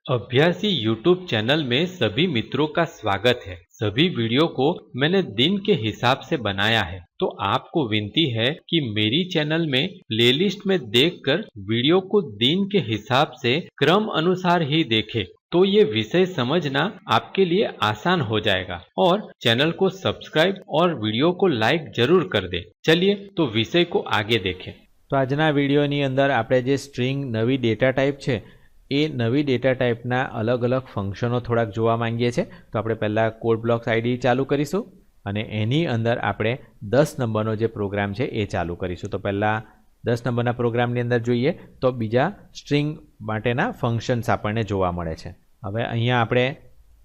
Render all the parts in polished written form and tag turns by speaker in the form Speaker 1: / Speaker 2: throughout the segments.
Speaker 1: अभ्यासी YouTube channel में सभी मित्रों का स्वागत है। सभी वीडियो को मैंने दिन के हिसाब से बनाया है, तो आपको विनती है कि मेरी चैनल में प्लेलिस्ट में देखकर वीडियो को दिन के हिसाब से क्रम अनुसार ही देखें, तो ये विषय समझना आपके लिए आसान हो जाएगा। और चैनल को सब्सक्राइब और वीडियो को लाइक जरूर कर दे। चलिए तो विषय को आगे देखें।
Speaker 2: तो आजना विडियोनी अंदर आपणे जे स्ट्रिंग नवी डेटा टाइप है એ નવી ડેટા ટાઈપના અલગ અલગ ફંક્શનો થોડાક જોવા માંગીએ છીએ। તો આપણે પહેલાં કોડ બ્લોક્સ આઈડી ચાલુ કરીશું અને એની અંદર આપણે 10 નંબરનો જે પ્રોગ્રામ છે એ ચાલુ કરીશું। તો પહેલાં 10 નંબરના પ્રોગ્રામની અંદર જોઈએ તો બીજા સ્ટ્રિંગ માટેના ફંક્શન્સ આપણને જોવા મળે છે। હવે અહીંયા આપણે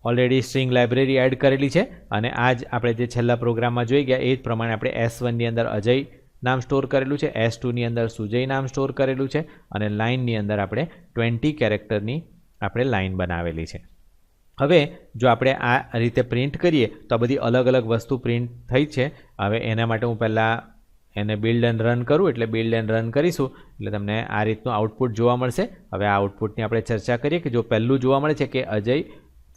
Speaker 2: ઓલરેડી સ્ટ્રિંગ લાઇબ્રેરી એડ કરેલી છે અને આ જ આપણે જે છેલ્લા પ્રોગ્રામમાં જોઈ ગયા એ જ પ્રમાણે આપણે S1ની અંદર અજય નામ સ્ટોર કરેલું છે, S2ની અંદર સુજય નામ સ્ટોર કરેલું છે અને લાઇનની અંદર આપણે 20 કેરેક્ટરની આપણે લાઇન બનાવેલી છે। હવે જો આપણે આ રીતે પ્રિન્ટ કરીએ તો આ બધી અલગ અલગ વસ્તુ પ્રિન્ટ થઈ છે। હવે એના માટે હું પહેલાં એને બિલ્ડ એન્ડ રન કરું, એટલે બિલ્ડ એન્ડ રન કરીશું એટલે તમને આ રીતનું આઉટપુટ જોવા મળશે। હવે આ આઉટપુટની આપણે ચર્ચા કરીએ કે જો પહેલું જોવા મળે છે કે અજય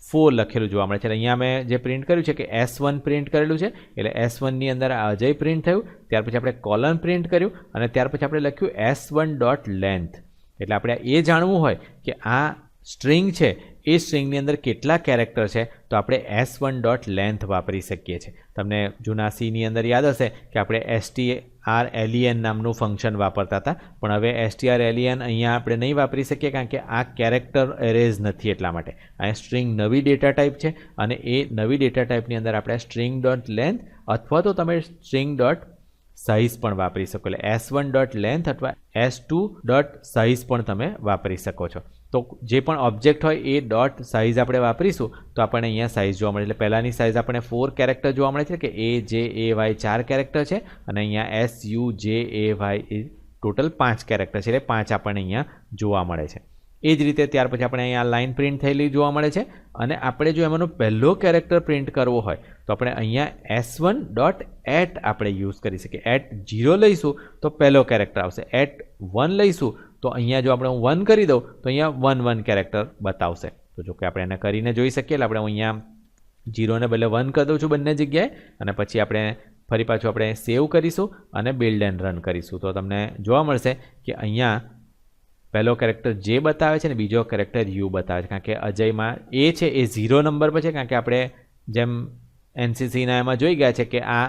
Speaker 2: 4 લખેલું જોવા મળે છે। અહીંયા મેં જે પ્રિન્ટ કર્યું છે કે S1 પ્રિન્ટ કરેલું છે, એટલે S1ની અંદર અજય પ્રિન્ટ થયું। ત્યાર પછી આપણે કોલન પ્રિન્ટ કર્યું અને ત્યાર પછી આપણે લખ્યું S1.length। એટલે આપણે એ જાણવું હોય કે આ સ્ટ્રિંગ છે એ સ્ટ્રિંગની અંદર કેટલા કેરેક્ટર છે તો આપણે S1.length વાપરી શકીએ છીએ। તમને જૂના Cની અંદર યાદ હશે કે આપણે strlen નામનું ફંક્શન વાપરતા હતા, પણ હવે strlen અહીંયા આપણે નહીં વાપરી શકીએ કારણ કે આ કેરેક્ટર એરેઝ નથી, એટલા માટે આ સ્ટ્રિંગ નવી ડેટા ટાઈપ છે અને એ નવી ડેટા ટાઈપની અંદર આપણે string.length અથવા તો તમે string.size પણ વાપરી શકો। એટલે S1.length અથવા S2.size પણ તમે વાપરી શકો છો। તો જે પણ ઓબ્જેક્ટ હોય એ ડોટ સાઇઝ આપણે વાપરીશું તો આપણને અહીંયા સાઇઝ જોવા મળે। એટલે પહેલાંની સાઇઝ આપણને 4 કેરેક્ટર જોવા મળે છે કે AJAY 4 કેરેક્ટર છે અને અહીંયા SUJAY ટોટલ 5 કેરેક્ટર છે, એટલે 5 આપણને અહીંયા જોવા મળે છે। એ જ રીતે ત્યાર પછી આપણે અહીંયા લાઇન પ્રિન્ટ થયેલી જોવા મળે છે અને આપણે જો એમાંનો પહેલો કેરેક્ટર પ્રિન્ટ કરવો હોય તો આપણે અહીંયા S1.at આપણે યુઝ કરી શકીએ। @0 લઈશું તો પહેલો કેરેક્ટર આવશે, @1 લઈશું તો અહીંયા જો આપણે 1 કરી દઉં તો અહીંયા 1 કેરેક્ટર બતાવશે। તો જો કે આપણે એને કરીને જોઈ શકીએ। એટલે આપણે અહીંયા 0 ને બદલે 1 કરી દઉં છું બંને જગ્યાએ અને પછી આપણે ફરી પાછું આપણે સેવ કરીશું અને બિલ્ડ એન્ડ રન કરીશું તો તમને જોવા મળશે કે અહીંયા પહેલો કેરેક્ટર જે બતાવે છે ને બીજો કેરેક્ટર યુ બતાવે છે, કારણ કે અજયમાં એ છે એ 0 નંબર પર છે, કારણ કે આપણે જેમ NCCના એમાં જોઈ ગયા છે કે આ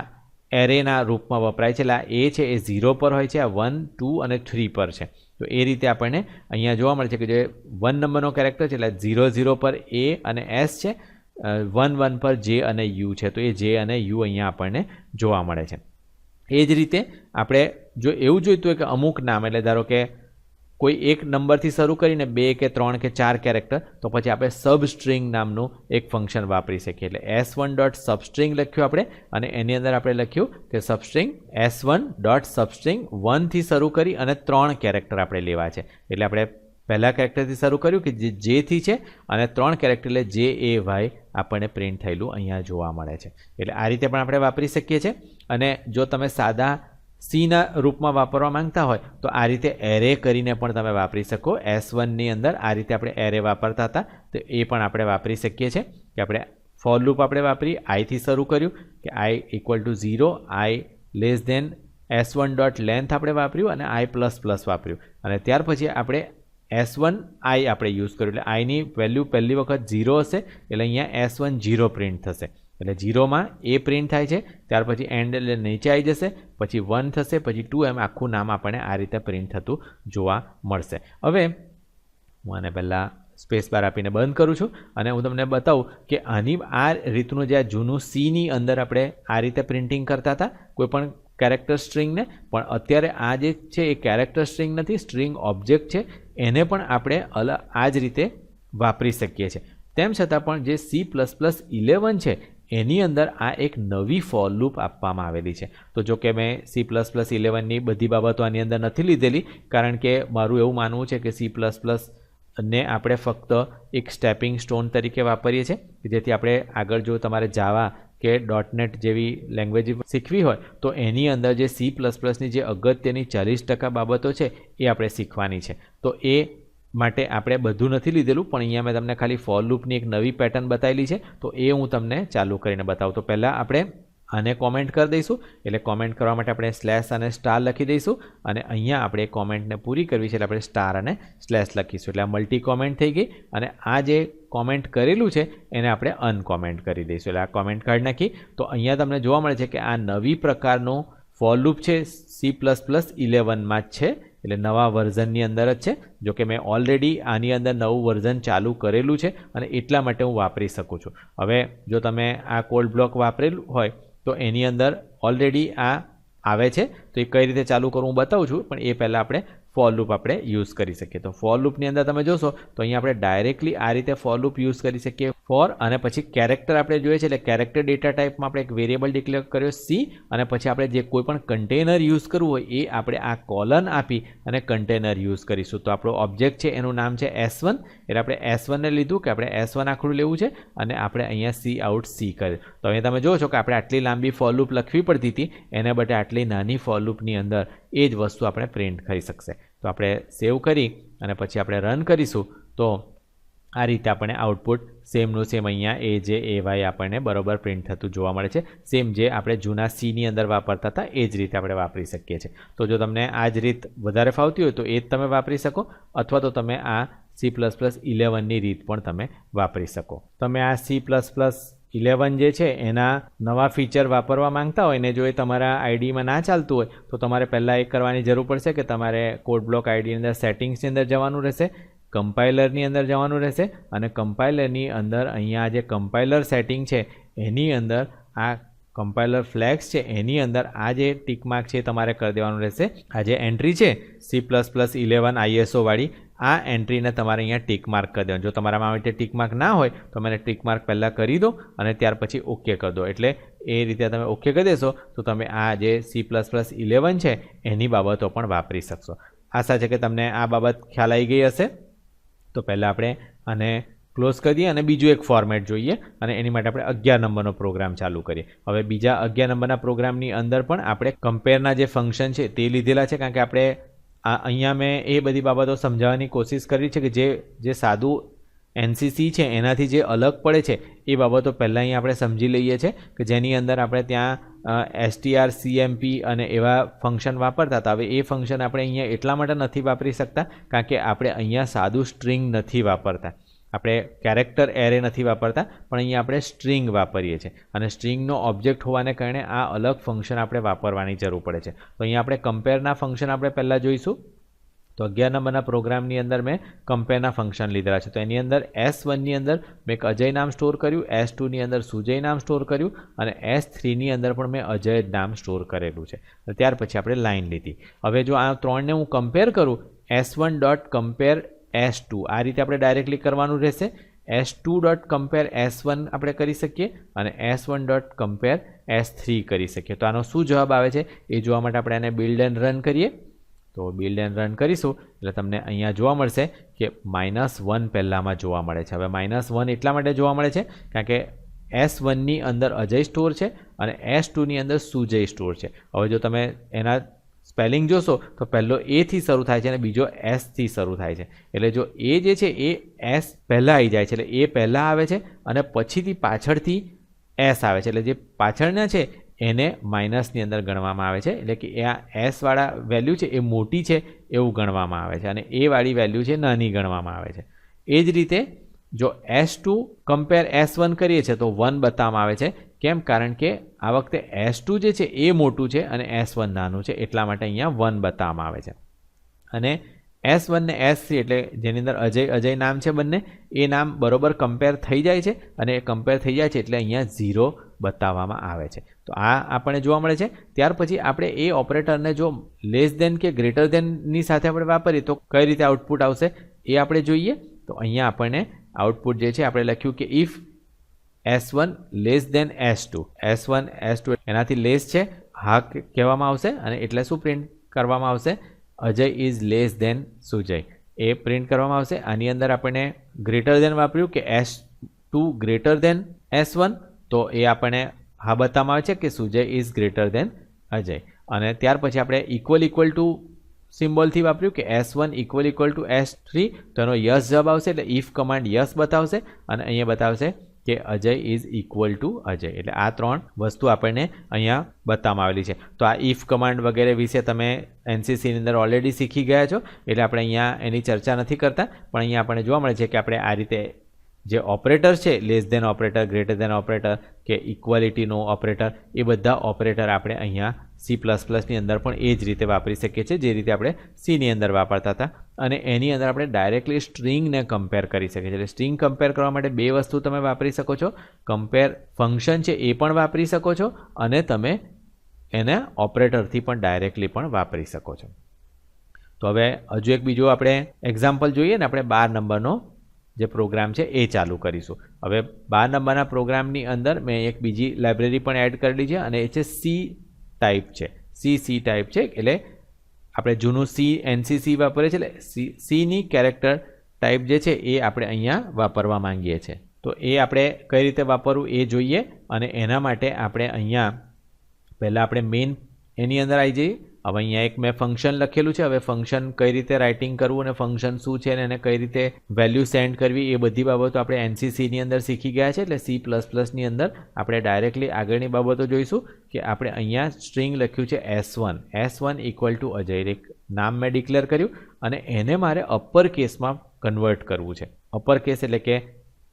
Speaker 2: એરેના રૂપમાં વપરાય છે। એટલે આ એ છે એ 0 પર હોય છે, આ 1, 2 અને 3 પર છે। તો એ રીતે આપણને અહીંયા જોવા મળે છે કે જે 1 નંબરનો કેરેક્ટર છે એટલે 0, 0 પર A અને S છે, 1, 1 પર J અને U છે, તો એ J અને U અહીંયા આપણને જોવા મળે છે। એ જ રીતે આપણે જો એવું જોઈતું હોય કે અમુક નામ, એટલે ધારો કે કોઈ એક નંબરથી શરૂ કરીને 2 કે 3 કે 4 કેરેક્ટર, તો પછી આપણે સબસ્ટ્રિંગ નામનું એક ફંક્શન વાપરી શકીએ। એટલે S1.substring લખ્યું આપણે અને એની અંદર આપણે લખ્યું કે સબસ્ટ્રિંગ S1.substring 1 થી શરૂ કરી અને 3 કેરેક્ટર આપણે લેવા છે। એટલે આપણે પહેલા કેરેક્ટરથી શરૂ કર્યું કે જે J થી છે અને 3 કેરેક્ટર એટલે JAY આપણને પ્રિન્ટ થયેલું અહીંયા જોવા મળે છે। એટલે આ રીતે પણ આપણે વાપરી શકીએ છીએ। અને જો તમે સાદા Cના રૂપમાં વાપરવા માંગતા હોય તો આ રીતે એરે કરીને પણ તમે વાપરી શકો। S1ની અંદર આ રીતે આપણે એરે વાપરતા હતા તો એ પણ આપણે વાપરી શકીએ છીએ કે આપણે ફોર લૂપ આપણે વાપરી I થી શરૂ કર્યું કે I = 0, I < S1.length આપણે વાપર્યું અને I++ વાપર્યું અને ત્યાર પછી આપણે S1I આપણે યુઝ કર્યું। એટલે Iની વેલ્યુ પહેલી વખત 0 હશે એટલે અહીંયા S1 0 પ્રિન્ટ થશે। એટલે 0માં A પ્રિન્ટ થાય છે, ત્યાર પછી એન્ડ એટલે નીચે આવી જશે, પછી 1 થશે, પછી 2, એમ આખું નામ આપણને આ રીતે પ્રિન્ટ થતું જોવા મળશે। હવે હું આને પહેલાં સ્પેસ બાર આપીને બંધ કરું છું અને હું તમને બતાવું કે આની આ રીતનું જે આ જૂનું Cની અંદર આપણે આ રીતે પ્રિન્ટિંગ કરતા હતા કોઈ પણ કેરેક્ટર સ્ટ્રિંગને, પણ અત્યારે આ જે છે એ કેરેક્ટર સ્ટ્રિંગ નથી, સ્ટ્રિંગ ઓબ્જેક્ટ છે, એને પણ આપણે આ જ રીતે વાપરી શકીએ છીએ। તેમ છતાં પણ જે C++11 છે એની અંદર આ એક નવી ફોર લૂપ આપવામાં આવેલી છે। તો જો કે મેં C++11ની બધી બાબતો આની અંદર નથી લીધેલી, કારણ કે મારું એવું માનવું છે કે C++ને આપણે ફક્ત એક સ્ટેપિંગ સ્ટોન તરીકે વાપરીએ છીએ કે જેથી આપણે આગળ જો તમારે જાવા કે .NET જેવી લેંગ્વેજ શીખવી હોય તો એની અંદર જે C++ની જે અગત્યની 40% બાબતો છે એ આપણે શીખવાની છે। તો એ માટે આપણે બધું નથી લીધેલું, પણ અહીંયા મેં તમને ખાલી ફોર લૂપની એક નવી પેટર્ન બતાવેલી છે, તો એ હું તમને ચાલુ કરીને બતાવું. તો પહેલાં આપણે આને કોમેન્ટ કરી દઈશું. એટલે કોમેન્ટ કરવા માટે આપણે સ્લેશ અને સ્ટાર લખી દઈશું, અને અહીંયા આપણે કોમેન્ટને પૂરી કરવી છે એટલે આપણે સ્ટાર અને સ્લેશ લખીશું. એટલે આ મલ્ટી કોમેન્ટ થઈ ગઈ, અને આ જે કોમેન્ટ કરેલું છે એને આપણે અનકોમેન્ટ કરી દઈશું. એટલે આ કોમેન્ટ કાઢી નાખી. તો અહીંયા તમને જોવા મળે છે કે આ નવી પ્રકારનું ફોર લૂપ છે, C++11માં જ છે, એટલે નવા વર્ઝનની અંદર જ છે. જો કે મેં ઓલરેડી આની અંદર નવું વર્ઝન ચાલુ કરેલું છે, અને એટલા માટે હું વાપરી શકું છું. હવે જો તમે આ કોડ બ્લોક વાપરેલું હોય તો એની અંદર ઓલરેડી આ આવે છે, તો એ કઈ રીતે ચાલુ કરવું હું બતાવું છું, પણ એ પહેલાં આપણે ફોર લૂપ આપણે યુઝ કરી શકીએ. તો ફોર લૂપની અંદર તમે જોશો તો અહીંયા આપણે ડાયરેક્ટલી આ રીતે ફોર લૂપ યુઝ કરી શકીએ. ફોર અને પછી કેરેક્ટર આપણે જોઈએ છે, એટલે કેરેક્ટર ડેટા ટાઈપમાં આપણે એક વેરિયેબલ ડિક્લેર કર્યો C, અને પછી આપણે જે કોઈ પણ કન્ટેનર યુઝ કરવું હોય એ આપણે આ કોલન આપી અને કન્ટેનર યુઝ કરીશું. તો આપણો ઓબ્જેક્ટ છે એનું નામ છે S1, એટલે આપણે S1 ને લીધું કે આપણે S1 આખું લેવું છે, અને આપણે અહીંયા C આઉટ C કર્યું. તો અહીંયા તમે જોવો છો કે આપણે આટલી લાંબી ફોર લૂપ લખવી પડતી હતી, એને બદલે આટલી નાની ફોર લૂપની અંદર એ જ વસ્તુ આપણે પ્રિન્ટ કરી શકશે. તો આપણે સેવ કરી અને પછી આપણે રન કરીશું, તો આ રીતે આપણને આઉટપુટ સેમનું સેમ અહીંયા એ જે એ વાય આપણને બરોબર પ્રિન્ટ થતું જોવા મળે છે. સેમ જે આપણે જૂના Cની અંદર વાપરતા હતા એ જ રીતે આપણે વાપરી શકીએ છીએ. તો જો તમને આ જ રીત વધારે ફાવતી હોય તો એ જ તમે વાપરી શકો, અથવા તો તમે આ C++11ની રીત પણ તમે વાપરી શકો. તમે આ C++11 જે છે એના નવા ફીચર વાપરવા માંગતા હોય ને જો એ તમારા આઈડીમાં ના ચાલતું હોય તો તમારે પહેલાં એ કરવાની જરૂર પડશે કે તમારે કોડ બ્લોક આઈડીની અંદર સેટિંગ્સની અંદર જવાનું રહેશે, કમ્પાઇલરની અંદર જવાનું રહેશે, અને કમ્પાઇલરની અંદર અહીંયા જે કમ્પાઇલર સેટિંગ છે એની અંદર આ કમ્પાઇલર ફ્લેગ્સ છે એની અંદર આ જે ટિક માર્ક છે તમારે કરી દેવાનું રહેશે. આ જે એન્ટ્રી છે C++11 ISO વાળી, આ એન્ટ્રીને તમારે અહીંયા ટિક માર્ક કરી દેવાનું. જો તમારામાં આવી રીતે ટિક માર્ક ના હોય તો મને ટિક માર્ક પહેલાં કરી દો અને ત્યાર પછી ઓકે કરી દો. એટલે એ રીતે તમે ઓકે કરી દેશો તો તમે આ જે C++11 છે એની બાબતો પણ વાપરી શકશો. આશા છે કે તમને આ બાબત ખ્યાલ આવી ગઈ હશે. તો પહેલાં આપણે આને ક્લોઝ કરી દઈએ અને બીજું એક ફોર્મેટ જોઈએ, અને એની માટે આપણે 11 નંબરનો પ્રોગ્રામ ચાલુ કરીએ. હવે બીજા 11 નંબરના પ્રોગ્રામની અંદર પણ આપણે કમ્પેરના જે ફંક્શન છે તે લીધેલા છે, કારણ કે આપણે અહીંયા મેં એ બધી બાબતો સમજાવવાની કોશિશ કરી છે કે જે સાદું NCC છે એનાથી જે અલગ પડે છે એ બાબતો પહેલાં અહીં આપણે સમજી લઈએ છીએ કે જેની અંદર આપણે ત્યાં strcmp અને એવા ફંક્શન વાપરતા હતા. હવે એ ફંક્શન આપણે અહીંયા એટલા માટે નથી વાપરી શકતા કારણ કે આપણે અહીંયા સાદું સ્ટ્રિંગ નથી વાપરતા, આપણે કેરેક્ટર એરે નથી વાપરતા, પણ અહીંયા આપણે સ્ટ્રિંગ વાપરીએ છીએ, અને સ્ટ્રિંગનો ઓબ્જેક્ટ હોવાને કારણે આ અલગ ફંક્શન આપણે વાપરવાની જરૂર પડે છે. તો અહીંયા આપણે કમ્પેરના ફંક્શન આપણે પહેલાં જોઈશું. તો 11 નંબરના પ્રોગ્રામની અંદર મેં કમ્પેરના ફંક્શન લીધેલા છે. તો એની અંદર S1ની અંદર મેં એક અજય નામ સ્ટોર કર્યું, S2ની અંદર સુજય નામ સ્ટોર કર્યું, અને S3ની અંદર પણ મેં અજય નામ સ્ટોર કરેલું છે. ત્યાર પછી આપણે લાઈન લીધી. હવે જો આ ત્રણને હું કમ્પેર કરું, S1.compare S2 આ રીતે આપણે ડાયરેક્ટલી કરવાનું રહેશે. S2.compare S1 આપણે કરી શકીએ અને S1.compare S3 કરી શકીએ. તો આનો શું જવાબ આવે છે એ જોવા માટે આપણે આને બિલ્ડ એન્ડ રન કરીએ. તો બિલ્ડ એન્ડ રન કરીશું એટલે તમને અહીંયા જોવા મળશે કે -1 પહેલાંમાં જોવા મળે છે. હવે -1 એટલા માટે જોવા મળે છે કારણ કે S1ની અંદર અજય સ્ટોર છે અને S2ની અંદર સુજય સ્ટોર છે. હવે જો તમે એના સ્પેલિંગ જોશો તો પહેલો A થી શરૂ થાય છે અને બીજો S થી શરૂ થાય છે. એટલે જો A જે છે એ S પહેલાં આવી જાય છે, એટલે A પહેલાં આવે છે અને પછીથી પાછળથી S આવે છે, એટલે જે પાછળના છે એને માઇનસની અંદર ગણવામાં આવે છે. એટલે કે આ S વાળા વેલ્યુ છે એ મોટી છે એવું ગણવામાં આવે છે અને A વાળી વેલ્યુ છે નાની ગણવામાં આવે છે. એ જ રીતે જો S2 કમ્પેર S1 કરીએ છીએ તો 1 બતાવવામાં આવે છે. કેમ? કારણ કે આ વખતે S2 જે છે એ મોટું છે અને S1 નાનું છે, એટલા માટે અહીંયા 1 બતાવવામાં આવે છે. અને S1 ને S3 એટલે જેની અંદર અજય નામ છે બંને, એ નામ બરોબર કમ્પેર થઈ જાય છે અને એ કમ્પેર થઈ જાય છે એટલે અહીંયા 0 બતાવવામાં આવે છે. તો આ આપણને જોવા મળે છે. ત્યાર પછી આપણે એ ઓપરેટરને જો લેસ દેન કે ગ્રેટર દેનની સાથે આપણે વાપરીએ તો કઈ રીતે આઉટપુટ આવશે એ આપણે જોઈએ. તો અહીંયા આપણને આઉટપુટ જે છે આપણે લખ્યું કે if S1 less than S2, S1 S2 એનાથી લેસ છે હા કહેવામાં આવશે, અને એટલે શું પ્રિન્ટ કરવામાં આવશે? Ajay is less than Sujay, એ પ્રિન્ટ કરવામાં આવશે. આની અંદર આપણે ગ્રેટર દેન વાપર્યું કે S2 ગ્રેટર દેન S1, તો એ આપણને હા બતાવવામાં આવે છે કે સુજય ઇઝ ગ્રેટર દેન અજય. અને ત્યાર પછી આપણે ઇક્વલ ટુ સિમ્બોલથી વાપર્યું કે S1 = S3, તો એનો યસ જવાબ આવશે. એટલે ઇફ કમાન્ડ યસ બતાવશે અને અહીંયા બતાવશે કે Ajay is equal to Ajay. એટલે આ 3 વસ્તુ આપણને અહીંયા બતાવવામાં આવેલી છે. તો આ ઇફ કમાન્ડ વગેરે વિશે તમે એનસીસીની અંદર ઓલરેડી શીખી ગયા છો, એટલે આપણે અહીંયા એની ચર્ચા નથી કરતા. પણ અહીંયા આપણને જોવા મળે છે કે આપણે આ રીતે જે ઓપરેટર છે, less than operator, greater than operator કે ઇક્વાલિટીનો ઓપરેટર, એ બધા ઓપરેટર આપણે અહીંયા C++ની અંદર પણ એ જ રીતે વાપરી શકીએ છીએ જે રીતે આપણે Cની અંદર વાપરતા હતા. અને એની અંદર આપણે ડાયરેક્ટલી સ્ટ્રિંગને કમ્પેર કરી શકીએ છીએ. એટલે સ્ટ્રિંગ કમ્પેર કરવા માટે બે વસ્તુ તમે વાપરી શકો છો. કમ્પેર ફંક્શન છે એ પણ વાપરી શકો છો અને તમે એને ઓપરેટરથી પણ ડાયરેક્ટલી પણ વાપરી શકો છો. તો હવે હજુ એક બીજો આપણે એક્ઝામ્પલ જોઈએ ને, આપણે 12 નંબરનો જે પ્રોગ્રામ છે એ ચાલુ કરીશું. હવે 12 નંબરના પ્રોગ્રામની અંદર મેં એક બીજી લાઇબ્રેરી પણ એડ કરેલી છે અને એ છે સી ટાઈપ છે. સી ટાઈપ છે એટલે આપણે જૂનું એનસીસી વાપરીએ છીએ, એટલે સીની કેરેક્ટર ટાઈપ જે છે એ આપણે અહીંયા વાપરવા માંગીએ છીએ. તો એ આપણે કઈ રીતે વાપરવું એ જોઈએ. અને એના માટે આપણે અહીંયા પહેલાં આપણે મેઇન એની અંદર આવી જઈએ. હવે અહીંયા એક મેં ફંક્શન લખેલું છે. હવે ફંક્શન કઈ રીતે રાઇટિંગ કરવું અને ફંક્શન શું છે અને એને કઈ રીતે વેલ્યુ સેન્ડ કરવી એ બધી બાબતો આપણે એનસીસીની અંદર શીખી ગયા છે. એટલે C++ની અંદર આપણે ડાયરેક્ટલી આગળની બાબતો જોઈશું કે આપણે અહીંયા સ્ટ્રિંગ લખ્યું છે S1 = અજય. એક નામ મેં ડિક્લેર કર્યું અને એને મારે અપર કેસમાં કન્વર્ટ કરવું છે. અપર કેસ એટલે કે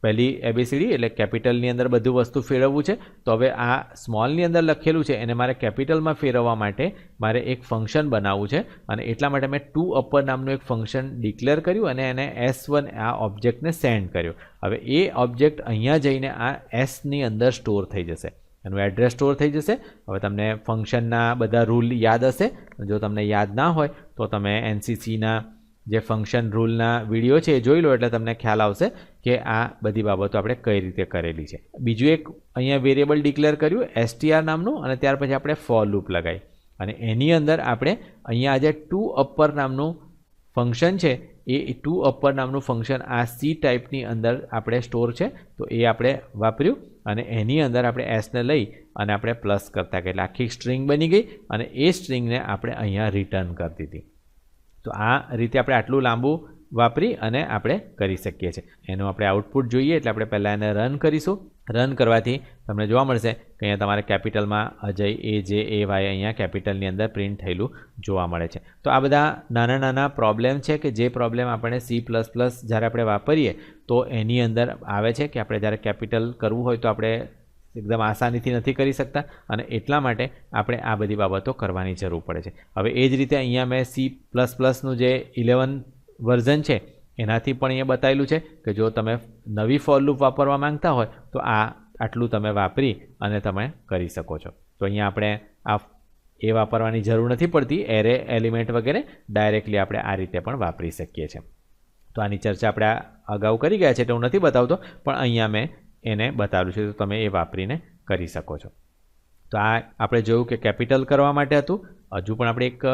Speaker 2: પહેલી એબીસીડી એટલે કેપિટલની અંદર બધું વસ્તુ ફેરવવું છે. તો હવે આ સ્મોલની અંદર લખેલું છે એને મારે કેપિટલમાં ફેરવવા માટે મારે એક ફંક્શન બનાવવું છે. અને એટલા માટે મેં toUpper નામનું એક ફંક્શન ડિક્લેર કર્યું અને એને S1 આ ઓબ્જેક્ટને સેન્ડ કર્યો. હવે એ ઓબ્જેક્ટ અહીંયા જઈને આ એસની અંદર સ્ટોર થઈ જશે, એનું એડ્રેસ સ્ટોર થઈ જશે. હવે તમને ફંક્શનના બધા રૂલ યાદ હશે. જો તમને યાદ ના હોય તો તમે એનસીસીના જે ફંક્શન રૂલના વિડીયો છે એ જોઈ લો, એટલે તમને ખ્યાલ આવશે કે આ બધી બાબતો આપણે કઈ રીતે કરેલી છે. બીજું એક અહીંયા વેરિયેબલ ડિક્લેર કર્યું str નામનું અને ત્યાર પછી આપણે ફોર લૂપ લગાવી અને એની અંદર આપણે અહીંયા આજે toUpper નામનું ફંક્શન છે એ toUpper નામનું ફંક્શન આ સી ટાઈપની અંદર આપણે સ્ટોર છે તો એ આપણે વાપર્યું અને એની અંદર આપણે એસને લઈ અને આપણે પ્લસ કરતા ગયા એટલે આખી સ્ટ્રિંગ બની ગઈ અને એ સ્ટ્રિંગને આપણે અહીંયા રિટર્ન કરી દીધી. તો આ રીતે આપણે આટલું લાંબુ વાપરી અને આપણે કરી શકીએ છીએ. એનું આપણે આઉટપુટ જોઈએ એટલે આપણે પહેલાં એને રન કરીશું. રન કરવાથી તમને જોવા મળશે કે અહીંયા તમારે કેપિટલમાં અજય AJAY અહીંયા કેપિટલની અંદર પ્રિન્ટ થયેલું જોવા મળે છે. તો આ બધા નાના નાના પ્રોબ્લેમ છે કે જે પ્રોબ્લેમ આપણે C++ જ્યારે આપણે વાપરીએ તો એની અંદર આવે છે કે આપણે જ્યારે કેપિટલ કરવું હોય તો આપણે એકદમ આસાનીથી નથી કરી શકતા અને એટલા માટે આપણે આ બધી બાબતો કરવાની જરૂર પડે છે. હવે એ જ રીતે અહીંયા મેં C++નું જે 11 વર્ઝન છે એનાથી પણ અહીંયા બતાવેલું છે કે જો તમે નવી ફોર લૂપ વાપરવા માંગતા હોય તો આટલું તમે વાપરી અને તમે કરી શકો છો. તો અહીંયા આપણે એ વાપરવાની જરૂર નથી પડતી, એરે એલિમેન્ટ વગેરે ડાયરેક્ટલી આપણે આ રીતે પણ વાપરી શકીએ છીએ. તો આની ચર્ચા આપણે અગાઉ કરી ગયા છે એટલે હું નથી બતાવતો, પણ અહીંયા મેં એને બતાવ્યું છે તો તમે એ વાપરીને કરી શકો છો. તો આ આપણે જોયું કે કેપિટલ કરવા માટે હતું. હજુ પણ આપણે એક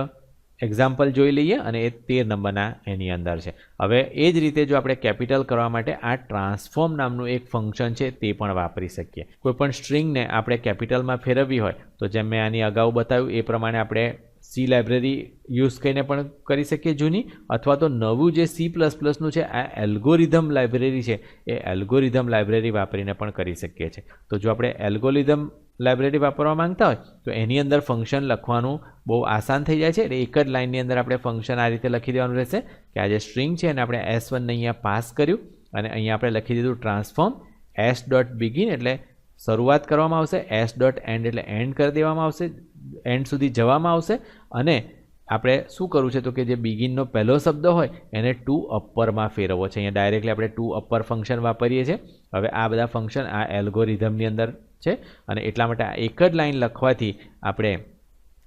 Speaker 2: એક્ઝામ્પલ જોઈ લઈએ અને એ 13 નંબરના એની અંદર છે. હવે એ જ રીતે જો આપણે કેપિટલ કરવા માટે આ ટ્રાન્સફોર્મ નામનું એક ફંક્શન છે તે પણ વાપરી શકીએ. કોઈ પણ સ્ટ્રિંગને આપણે કેપિટલમાં ફેરવવી હોય તો જેમ મેં આની અગાઉ બતાવ્યું એ પ્રમાણે આપણે સી લાઇબ્રેરી યુઝ કરીને પણ કરી શકીએ જૂની, અથવા તો નવું જે C++નું છે આ એલ્ગોરિધમ લાઇબ્રેરી છે એ એલ્ગોરિધમ લાઇબ્રેરી વાપરીને પણ કરી શકીએ છીએ. તો જો આપણે એલ્ગોરિધમ લાઇબ્રેરી વાપરવા માંગતા હોય તો એની અંદર ફંક્શન લખવાનું બહુ આસાન થઈ જાય છે. એટલે એક જ લાઇનની અંદર આપણે ફંક્શન આ રીતે લખી દેવાનું રહેશે કે આ જે સ્ટ્રિંગ છે એને આપણે S1 ને અહીંયા પાસ કર્યું અને અહીંયા આપણે લખી દીધું ટ્રાન્સફોર્મ s.begin એટલે શરૂઆત કરવામાં આવશે, s.end એટલે એન્ડ કરી દેવામાં આવશે, એન્ડ સુધી જવામાં આવશે. અને આપણે શું કરવું છે તો કે જે બિગિનનો પહેલો શબ્દ હોય એને toUpperમાં ફેરવવો છે. અહીંયા ડાયરેક્ટલી આપણે toUpper ફંક્શન વાપરીએ છીએ. હવે આ બધા ફંક્શન આ એલ્ગોરિધમની અંદર છે અને એટલા માટે આ એક જ લાઈન લખવાથી આપણે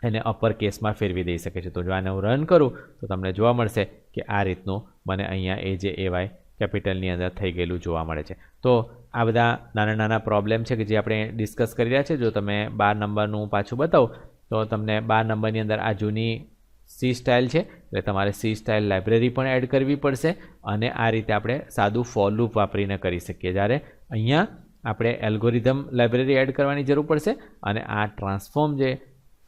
Speaker 2: એને અપર કેસમાં ફેરવી દઈ શકીએ છીએ. તો જો આને હું રન કરું તો તમને જોવા મળશે કે આ રીતનું મને અહીંયા AJAY કેપિટલની અંદર થઈ ગયેલું જોવા મળે છે. તો આ બધા નાના નાના પ્રોબ્લેમ છે કે જે આપણે ડિસ્કસ કરી રહ્યા છે. જો તમે 12 નંબરનું પાછું બતાવું તો તમને 12 નંબરની અંદર આ જૂની સી સ્ટાઇલ છે એટલે તમારે સી સ્ટાઇલ લાઇબ્રેરી પણ એડ કરવી પડશે અને આ રીતે આપણે સાદું ફોર લૂપ વાપરીને કરી શકીએ. જ્યારે અહીંયા આપણે એલ્ગોરિધમ લાઇબ્રેરી એડ કરવાની જરૂર પડશે અને આ ટ્રાન્સફોર્મ જે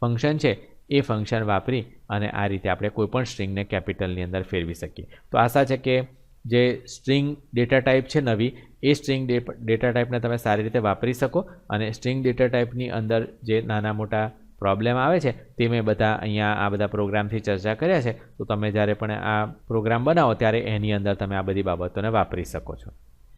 Speaker 2: ફંક્શન છે એ ફંક્શન વાપરી અને આ રીતે આપણે કોઈપણ સ્ટ્રિંગને કેપિટલની અંદર ફેરવી શકીએ. તો આશા છે કે જે સ્ટ્રિંગ ડેટા ટાઈપ છે નવી, એ સ્ટ્રિંગ ડેટા ટાઈપને તમે સારી રીતે વાપરી શકો અને સ્ટ્રિંગ ડેટા ટાઈપની અંદર જે નાના મોટા પ્રોબ્લેમ આવે છે તે મેં બધા અહીંયા આ બધા પ્રોગ્રામથી ચર્ચા કર્યા છે. તો તમે જ્યારે પણ આ પ્રોગ્રામ बनाओ ત્યારે એની અંદર તમે આ બધી બાબતોને વાપરી શકો છો.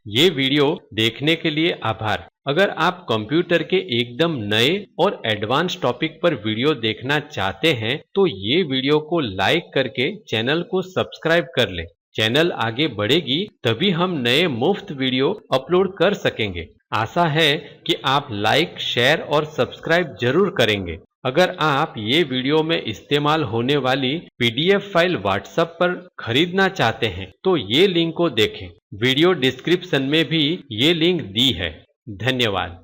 Speaker 1: ये वीडियो देखने के लिए आभार। अगर आप कंप्यूटर के एकदम नए और एडवांस टॉपिक पर वीडियो देखना चाहते हैं तो ये वीडियो को लाइक करके चैनल को सब्सक्राइब कर लें। चैनल आगे बढ़ेगी तभी हम नए मुफ्त वीडियो अपलोड कर सकेंगे। आशा है कि आप लाइक, शेयर और सब्सक्राइब जरूर करेंगे। अगर आप ये वीडियो में इस्तेमाल होने वाली पीडीएफ फाइल व्हाट्सएप पर खरीदना चाहते हैं तो ये लिंक को देखें। वीडियो डिस्क्रिप्शन में भी ये लिंक दी है। धन्यवाद।